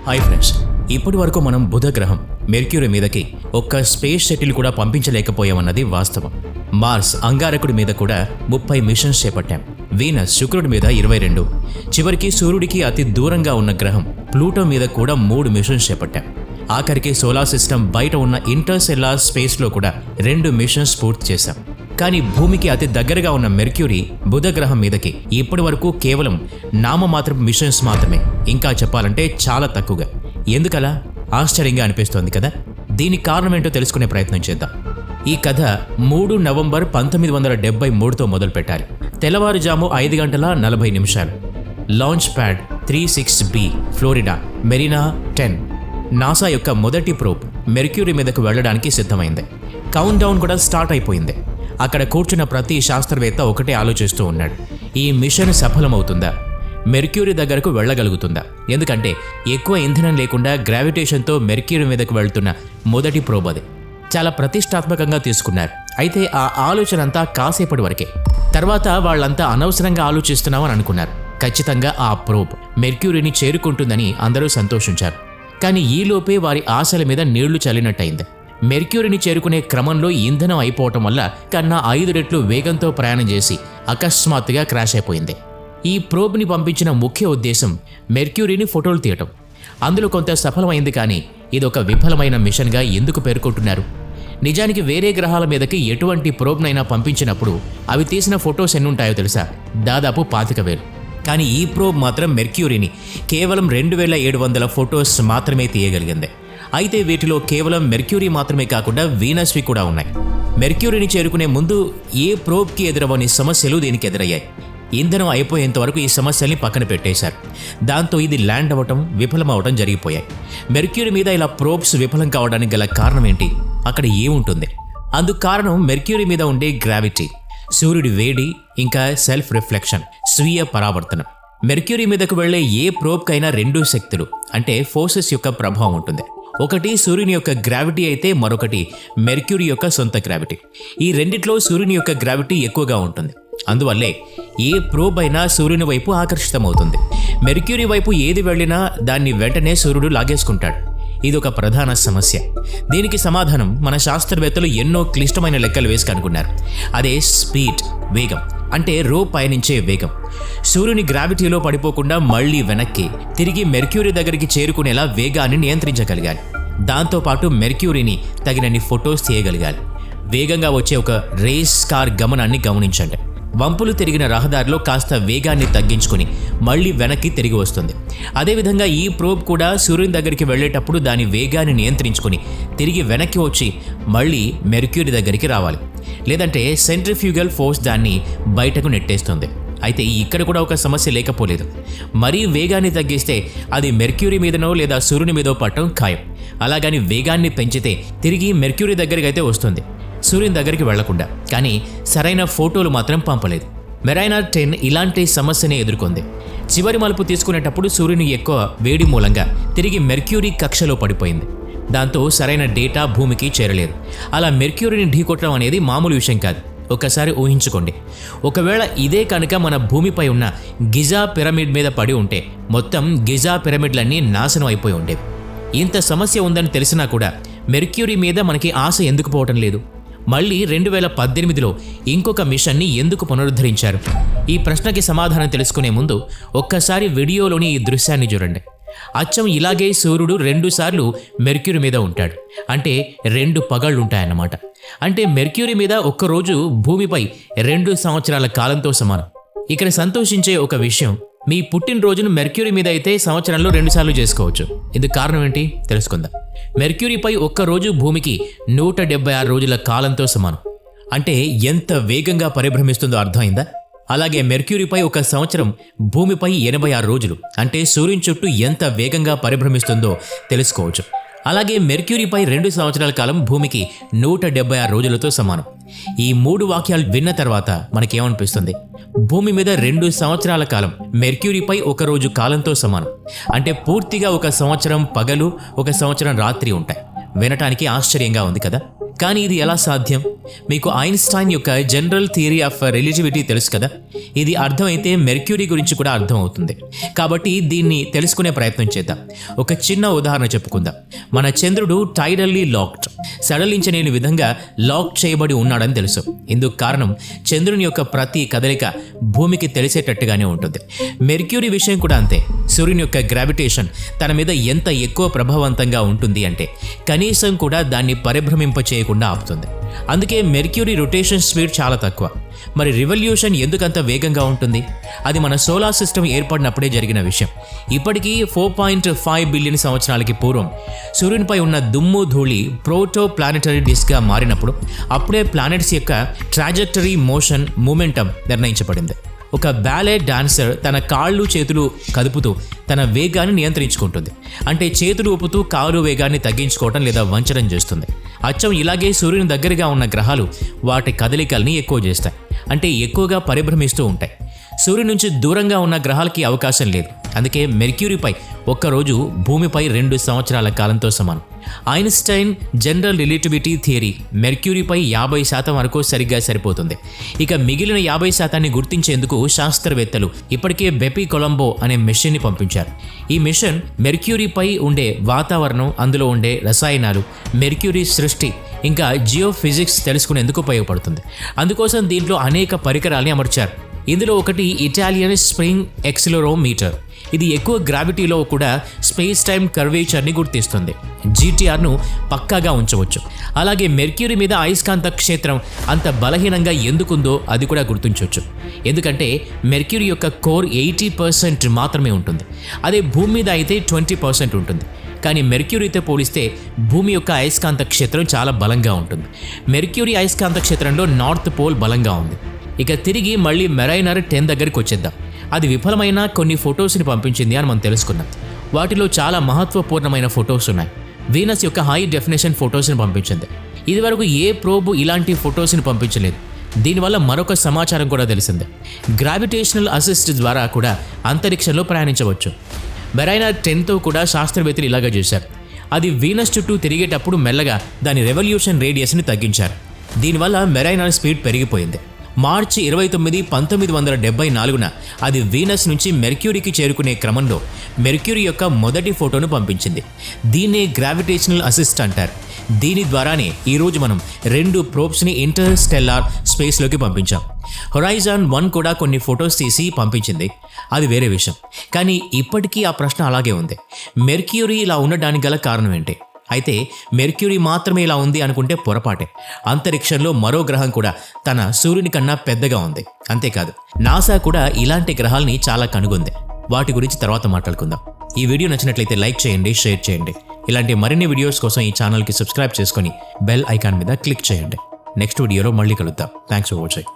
Hi friends, ఇప్పటి వరకు మనం బుధ గ్రహం మెర్క్యూరీ మీదకి ఒక్క స్పేస్ షటిల్ కూడా పంపించలేకపోయామన్నది వాస్తవం. మార్స్ అంగారకుడి మీద కూడా 30 మిషన్స్ చేపట్టాం. వీనస్ శుక్రుడి మీద 22, చివరికి సూర్యుడికి అతి దూరంగా ఉన్న గ్రహం ప్లూటో మీద కూడా 3 మిషన్స్ చేపట్టాం. ఆఖరికి సోలార్ సిస్టమ్ బయట ఉన్న ఇంటర్సెల్లార్ స్పేస్లో కూడా 2 మిషన్స్ పూర్తి చేశాం. కానీ భూమికి అతి దగ్గరగా ఉన్న మెర్క్యూరీ బుధ గ్రహం మీదకి ఇప్పటి వరకు కేవలం నామమాత్రపు మిషన్స్ మాత్రమే. ఇంకా చెప్పాలంటే చాలా తక్కువగా. ఎందుకలా? ఆశ్చర్యంగా అనిపిస్తోంది కదా. దీనికి కారణం ఏంటో తెలుసుకునే ప్రయత్నం చేద్దాం. ఈ కథ 3 నవంబర్ 1973తో మొదలుపెట్టాలి. తెల్లవారుజాము 5 గంటల 40 నిమిషాలు. Launch pad 36B, Florida, Marina 10. NASA యొక్క మొదటి ప్రోబ్ మెర్క్యూరీ మీదకు వెళ్లడానికి సిద్ధమైంది. కౌంట్ డౌన్ కూడా స్టార్ట్ అయిపోయింది. అక్కడ కూర్చున్న ప్రతి శాస్త్రవేత్త ఒకటే ఆలోచిస్తూ ఉన్నాడు. ఈ మిషన్ సఫలమవుతుందా? మెర్క్యూరీ దగ్గరకు వెళ్ళగలుగుతుందా? ఎందుకంటే ఎక్కువ ఇంధనం లేకుండా గ్రావిటేషన్తో మెర్క్యూరీ మీదకు వెళ్తున్న మొదటి ప్రోబ్ అది. చాలా ప్రతిష్టాత్మకంగా తీసుకున్నారు. అయితే ఆ ఆలోచన అంతా కాసేపటి వరకే. తర్వాత వాళ్ళంతా అనవసరంగా ఆలోచిస్తున్నామని అనుకున్నారు. ఖచ్చితంగా ఆ ప్రోబ్ మెర్క్యూరీని చేరుకుంటుందని అందరూ సంతోషించారు. కానీ ఈలోపే వారి ఆశల మీద నీళ్లు చల్లినట్టయింది. మెర్క్యూరీని చేరుకునే క్రమంలో ఇంధనం అయిపోవటం వల్ల కన్నా 5 రెట్లు వేగంతో ప్రయాణం చేసి అకస్మాత్తుగా క్రాష్ అయిపోయింది. ఈ ప్రోబ్ని పంపించిన ముఖ్య ఉద్దేశం మెర్క్యూరీని ఫోటోలు తీయటం. అందులో కొంత సఫలమైంది. కానీ ఇదొక విఫలమైన మిషన్గా ఎందుకు పేర్కొంటున్నారు? నిజానికి వేరే గ్రహాల మీదకి ఎటువంటి ప్రోబ్నైనా పంపించినప్పుడు అవి తీసిన ఫొటోస్ ఎన్నుంటాయో తెలుసా? దాదాపు 25,000. కానీ ఈ ప్రోబ్ మాత్రం మెర్క్యూరీని కేవలం 2700 ఫొటోస్ మాత్రమే తీయగలిగింది. అయితే వీటిలో కేవలం మెర్క్యూరీ మాత్రమే కాకుండా వీనస్వి కూడా ఉన్నాయి. మెర్క్యూరీని చేరుకునే ముందు ఏ ప్రోబ్కి ఎదురవని సమస్యలు దీనికి ఎదురయ్యాయి. ఇంధనం అయిపోయేంత వరకు ఈ సమస్యల్ని పక్కన పెట్టేశారు. దాంతో ఇది ల్యాండ్ అవ్వటం, విఫలమవటం జరిగిపోయాయి. మెర్క్యూరీ మీద ఇలా ప్రోబ్స్ విఫలం కావడానికి గల కారణం ఏంటి? అక్కడ ఏముంటుంది? అందుకు కారణం మెర్క్యూరీ మీద ఉండే గ్రావిటీ, సూర్యుడి వేడి, ఇంకా సెల్ఫ్ రిఫ్లెక్షన్, స్వీయ పరావర్తనం. మెర్క్యూరీ మీదకు వెళ్లే ఏ ప్రోబ్కైనా 2 శక్తులు అంటే ఫోర్సెస్ యొక్క ప్రభావం ఉంటుంది. ఒకటి సూర్యుని యొక్క గ్రావిటీ అయితే మరొకటి మెర్క్యూరీ యొక్క సొంత గ్రావిటీ. ఈ రెండిట్లో సూర్యుని యొక్క గ్రావిటీ ఎక్కువగా ఉంటుంది. అందువల్లే ఏ ప్రోబ్ అయినా సూర్యుని వైపు ఆకర్షితమవుతుంది. మెర్క్యూరీ వైపు ఏది వెళ్ళినా దాన్ని వెంటనే సూర్యుడు లాగేసుకుంటాడు. ఇదొక ప్రధాన సమస్య. దీనికి సమాధానం మన శాస్త్రవేత్తలు ఎన్నో క్లిష్టమైన లెక్కలు వేసి కనుగొన్నారు. అదే స్పీడ్, వేగం. అంటే పయనించే వేగం. సూర్యుని గ్రావిటీలో పడిపోకుండా మళ్లీ వెనక్కి తిరిగి మెర్క్యూరీ దగ్గరికి చేరుకునేలా వేగాన్ని నియంత్రించగలగాలి. దాంతోపాటు మెర్క్యూరీని తగినన్ని ఫొటోస్ తీయగలగాలి. వేగంగా వచ్చే ఒక రేస్ కార్ గమనాన్ని గమనించండి. వంపులు తిరిగిన రహదారిలో కాస్త వేగాన్ని తగ్గించుకుని మళ్లీ వెనక్కి తిరిగి వస్తుంది. అదేవిధంగా ఈ ప్రోబ్ కూడా సూర్యుని దగ్గరికి వెళ్లేటప్పుడు దాని వేగాన్ని నియంత్రించుకుని తిరిగి వెనక్కి వచ్చి మళ్లీ మెర్క్యూరీ దగ్గరికి రావాలి. లేదంటే సెంట్రిఫ్యూగల్ ఫోర్స్ దాన్ని బయటకు నెట్టేస్తుంది. అయితే ఇక్కడ కూడా ఒక సమస్య లేకపోలేదు. మరీ వేగాన్ని తగ్గిస్తే అది మెర్క్యూరీ మీదనో లేదా సూర్యుని మీదో పట్టడం ఖాయం. అలాగని వేగాన్ని పెంచితే తిరిగి మెర్క్యూరీ దగ్గరికి అయితే వస్తుంది, సూర్యుని దగ్గరికి వెళ్లకుండా. కానీ సరైన ఫోటోలు మాత్రం పంపలేదు. మెరైనా 10 ఇలాంటి సమస్యనే ఎదుర్కొంది. చివరి మలుపు తీసుకునేటప్పుడు సూర్యుని ఎక్కువ వేడి మూలంగా తిరిగి మెర్క్యూరీ కక్షలో పడిపోయింది. దాంతో సరైన డేటా భూమికి చేరలేదు. అలా మెర్క్యూరీని ఢీకొట్టడం అనేది మామూలు విషయం కాదు. ఒకసారి ఊహించుకోండి, ఒకవేళ ఇదే కనుక మన భూమిపై ఉన్న గిజా పిరమిడ్ మీద పడి ఉంటే మొత్తం గిజా పిరమిడ్లన్నీ నాశనం అయిపోయి ఉండేవి. ఇంత సమస్య ఉందని తెలిసినా కూడా మెర్క్యూరీ మీద మనకి ఆశ ఎందుకు పోవటం లేదు? మళ్ళీ 2018లో ఇంకొక మిషన్ని ఎందుకు పునరుద్ధరించారు? ఈ ప్రశ్నకి సమాధానం తెలుసుకునే ముందు ఒక్కసారి వీడియోలోని ఈ దృశ్యాన్ని చూడండి. అచ్చం ఇలాగే సూర్యుడు 2 సార్లు మెర్క్యూరీ మీద ఉంటాడు. అంటే 2 పగళ్ళుంటాయన్నమాట. అంటే మెర్క్యూరీ మీద ఒక్కరోజు భూమిపై 2 సంవత్సరాల కాలంతో సమానం. ఇక్కడ సంతోషించే ఒక విషయం, మీ పుట్టినరోజును మెర్క్యూరీ మీద అయితే సంవత్సరంలో 2 సార్లు చేసుకోవచ్చు. ఇందుకు కారణం ఏంటి తెలుసుకుందాం. మెర్క్యూరీపై ఒక్కరోజు భూమికి 176 రోజుల కాలంతో సమానం. అంటే ఎంత వేగంగా పరిభ్రమిస్తుందో అర్థమైందా? అలాగే మెర్క్యూరీపై ఒక సంవత్సరం భూమిపై 86 రోజులు. అంటే సూర్యుని చుట్టూ ఎంత వేగంగా పరిభ్రమిస్తుందో తెలుసుకోవచ్చు. అలాగే మెర్క్యూరీపై 2 సంవత్సరాల కాలం భూమికి 176 రోజులతో సమానం. ఈ 3 వాక్యాలు విన్న తర్వాత మనకేమనిపిస్తుంది? భూమి మీద 2 సంవత్సరాల కాలం మెర్క్యూరీపై ఒక రోజు కాలంతో సమానం. అంటే పూర్తిగా ఒక సంవత్సరం పగలు, ఒక సంవత్సరం రాత్రి ఉంటాయి. వినటానికి ఆశ్చర్యంగా ఉంది కదా. కానీ ఇది ఎలా సాధ్యం? మీకు ఐన్స్టైన్ యొక్క జనరల్ థియరీ ఆఫ్ రిలేటివిటీ తెలుసు కదా, ఇది అర్థమైతే మెర్క్యూరీ గురించి కూడా అర్థం అవుతుంది. కాబట్టి దీన్ని తెలుసుకునే ప్రయత్నం చేద్దాం. ఒక చిన్న ఉదాహరణ చెప్పుకుందాం. మన చంద్రుడు టైడల్లీ లాక్డ్, సడలించలేని విధంగా లాక్ చేయబడి ఉన్నాడని తెలుసు. ఇందుకు కారణం చంద్రుని యొక్క ప్రతి కదలిక భూమికి తెలిసేటట్టుగానే ఉంటుంది. మెర్క్యూరీ విషయం కూడా అంతే. సూర్యుని యొక్క గ్రావిటేషన్ తన మీద ఎంత ఎక్కువ ప్రభావవంతంగా ఉంటుంది అంటే కనీసం కూడా దాన్ని పరిభ్రమింప చేయకుండా ఆపుతుంది. అందుకే మెర్క్యూరీ రొటేషన్ స్పీడ్ చాలా తక్కువ. మరి రివల్యూషన్ ఎందుకంత వేగంగా ఉంటుంది? అది మన సోలార్ సిస్టమ్ ఏర్పడినప్పుడే జరిగిన విషయం. ఇప్పటికీ 4.5 బిలియన్ సంవత్సరాలకి పూర్వం సూర్యునిపై ఉన్న దుమ్ము ధూళి ప్రోటో ప్లానెటరీ డిస్క్గా మారినప్పుడు అప్పుడే ప్లానెట్స్ యొక్క ట్రాజెక్టరీ మోషన్ మూమెంటం నిర్ణయించబడింది. ఒక బ్యాలే డాన్సర్ తన కాళ్ళు చేతులు కదుపుతూ తన వేగాన్ని నియంత్రించుకుంటుంది. అంటే చేతులు ఊపుతూ కారు వేగాన్ని తగ్గించుకోవడం లేదా వంచడం చేస్తుంది. అచ్చం ఇలాగే సూర్యుని దగ్గరగా ఉన్న గ్రహాలు వాటి కదలికల్ని ఎక్కువ చేస్తాయి, అంటే ఎక్కువగా పరిభ్రమిస్తూ ఉంటాయి. సూర్యుని నుంచి దూరంగా ఉన్న గ్రహాలకి అవకాశం లేదు. అందుకే మెర్క్యూరీపై ఒక్కరోజు భూమిపై 2 సంవత్సరాల కాలంతో సమానం. ఐన్స్టైన్ జనరల్ రిలేటివిటీ థియరీ మెర్క్యూరీపై 50% వరకు సరిగ్గా సరిపోతుంది. ఇక మిగిలిన 50% గుర్తించేందుకు శాస్త్రవేత్తలు ఇప్పటికే బెపీ కొలంబో అనే మిషన్ని పంపించారు. ఈ మిషన్ మెర్క్యూరీపై ఉండే వాతావరణం, అందులో ఉండే రసాయనాలు, మెర్క్యూరీ సృష్టి, ఇంకా జియోఫిజిక్స్ తెలుసుకునేందుకు ఉపయోగపడుతుంది. అందుకోసం దీంట్లో అనేక పరికరాల్ని అమర్చారు. ఇందులో ఒకటి ఇటాలియన్ స్ప్రింగ్ ఎక్సిలరోమీటర్. ఇది ఎక్కువ గ్రావిటీలో కూడా స్పేస్ టైమ్ కర్వేచర్ని గుర్తిస్తుంది. జీటీఆర్ను పక్కాగా ఉంచవచ్చు. అలాగే మెర్క్యూరీ మీద అయస్కాంత క్షేత్రం అంత బలహీనంగా ఎందుకుందో అది కూడా గుర్తించవచ్చు. ఎందుకంటే మెర్క్యూరీ యొక్క కోర్ 80% మాత్రమే ఉంటుంది. అదే భూమి మీద అయితే 20% ఉంటుంది. కానీ మెర్క్యూరీతో పోలిస్తే భూమి యొక్క అయస్కాంత క్షేత్రం చాలా బలంగా ఉంటుంది. మెర్క్యూరీ అయస్కాంత క్షేత్రంలో నార్త్ పోల్ బలంగా ఉంది. ఇక తిరిగి మళ్ళీ మెరైనర్ 10 దగ్గరికి వచ్చేద్దాం. అది విఫలమైన కొన్ని ఫొటోస్ని పంపించింది అని మనం తెలుసుకున్నాం. వాటిలో చాలా మహత్వపూర్ణమైన ఫొటోస్ ఉన్నాయి. వీనస్ యొక్క హై డెఫినేషన్ ఫొటోస్ని పంపించింది. ఇదివరకు ఏ ప్రోబ్ ఇలాంటి ఫొటోస్ని పంపించలేదు. దీనివల్ల మరొక సమాచారం కూడా తెలిసింది. గ్రావిటేషనల్ అసిస్ట్ ద్వారా కూడా అంతరిక్షంలో ప్రయాణించవచ్చు. మెరైనర్ 10తో కూడా శాస్త్రవేత్తలు ఇలాగా చేశారు. అది వీనస్ చుట్టూ తిరిగేటప్పుడు మెల్లగా దాని రెవల్యూషన్ రేడియస్ని తగ్గించారు. దీనివల్ల మెరైనర్ స్పీడ్ పెరిగిపోయింది. మార్చి 29, 1974న అది వీనస్ నుంచి మెర్క్యూరీకి చేరుకునే క్రమంలో మెర్క్యూరీ యొక్క మొదటి ఫోటోను పంపించింది. దీన్నే గ్రావిటేషనల్ అసిస్ట్ అంటారు. దీని ద్వారానే ఈరోజు మనం 2 ప్రోబ్స్ని ఇంటర్స్టెల్లార్ స్పేస్లోకి పంపించాం. హొరైజాన్ 1 కూడా కొన్ని ఫొటోస్ తీసి పంపించింది. అది వేరే విషయం. కానీ ఇప్పటికీ ఆ ప్రశ్న అలాగే ఉంది. మెర్క్యూరీ ఇలా ఉండడానికి గల కారణం ఏంటి? అయితే మెర్క్యూరీ మాత్రమే ఇలా ఉంది అనుకుంటే పొరపాటే. అంతరిక్షంలో మరో గ్రహం కూడా తన సూర్యుని కన్నా పెద్దగా ఉంది. అంతేకాదు, నాసా కూడా ఇలాంటి గ్రహాల్ని చాలా కనుగొంది. వాటి గురించి తర్వాత మాట్లాడుకుందాం. ఈ వీడియో నచ్చినట్లయితే లైక్ చేయండి, షేర్ చేయండి. ఇలాంటి మరిన్ని వీడియోస్ కోసం ఈ ఛానల్కి సబ్స్క్రైబ్ చేసుకొని బెల్ ఐకాన్ మీద క్లిక్ చేయండి. నెక్స్ట్ వీడియోలో మళ్ళీ కలుద్దాం. Thanks for watching.